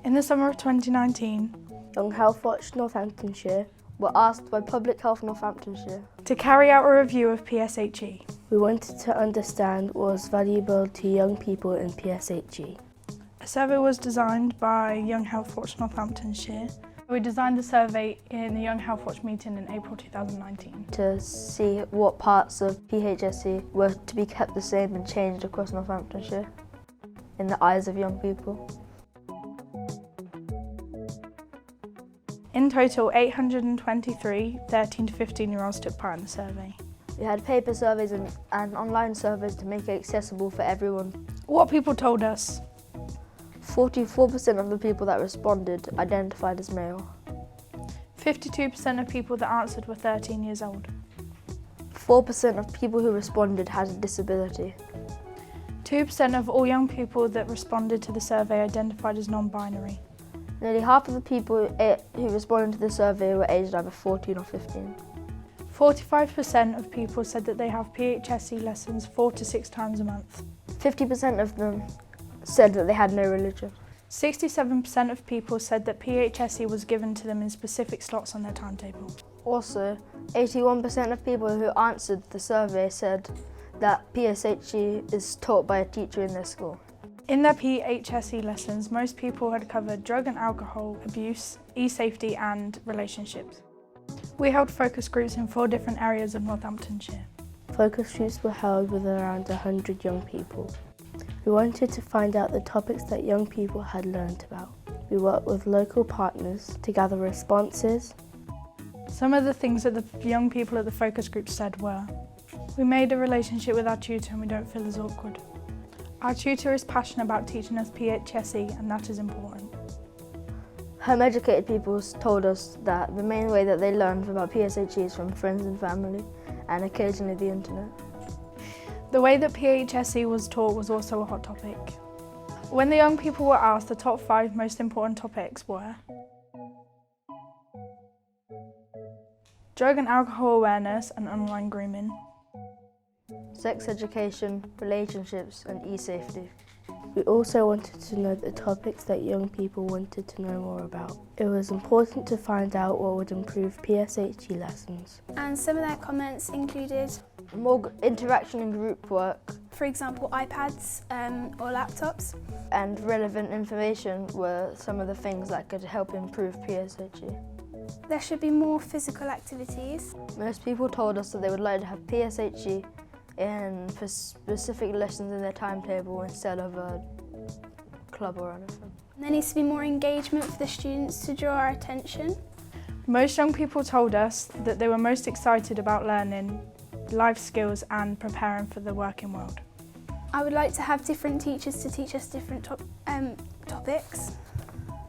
In the summer of 2019, Young Healthwatch Northamptonshire were asked by Public Health Northamptonshire to carry out a review of PSHE. We wanted to understand what was valuable to young people in PSHE. A survey was designed by Young Healthwatch Northamptonshire. We designed the survey in the Young Healthwatch meeting in April 2019. To see what parts of PHSE were to be kept the same and changed across Northamptonshire in the eyes of young people. In total, 823 13 to 15-year-olds took part in the survey. We had paper surveys and online surveys to make it accessible for everyone. What people told us: 44% of the people that responded identified as male. 52% of people that answered were 13 years old. 4% of people who responded had a disability. 2% of all young people that responded to the survey identified as non-binary. Nearly half of the people who responded to the survey were aged either 14 or 15. 45% of people said that they have PHSE lessons 4 to 6 times a month. 50% of them said that they had no religion. 67% of people said that PHSE was given to them in specific slots on their timetable. Also, 81% of people who answered the survey said that PSHE is taught by a teacher in their school. In their PHSE lessons, most people had covered drug and alcohol abuse, e-safety and relationships. We held focus groups in 4 different areas of Northamptonshire. Focus groups were held with around 100 young people. We wanted to find out the topics that young people had learned about. We worked with local partners to gather responses. Some of the things that the young people at the focus group said were: we made a relationship with our tutor and we don't feel as awkward. Our tutor is passionate about teaching us PHSE and that is important. Home educated people told us that the main way that they learn about PSHE is from friends and family and occasionally the internet. The way that PHSE was taught was also a hot topic. When the young people were asked, the top 5 most important topics were: drug and alcohol awareness and online grooming, sex education, relationships and e-safety. We also wanted to know the topics that young people wanted to know more about. It was important to find out what would improve PSHE lessons. And some of their comments included more interaction in group work. For example, iPads or laptops. And relevant information were some of the things that could help improve PSHE. There should be more physical activities. Most people told us that they would like to have PSHE for specific lessons in their timetable instead of a club or anything. There needs to be more engagement for the students to draw our attention. Most young people told us that they were most excited about learning life skills and preparing for the working world. I would like to have different teachers to teach us different topics.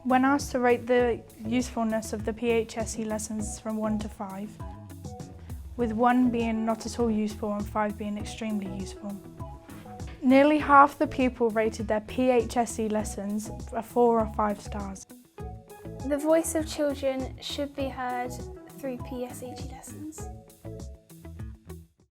When asked to rate the usefulness of the PHSE lessons from 1 to 5, with 1 being not at all useful and 5 being extremely useful, nearly half the people rated their PHSE lessons a 4 or 5 stars. The voice of children should be heard through PSHE lessons.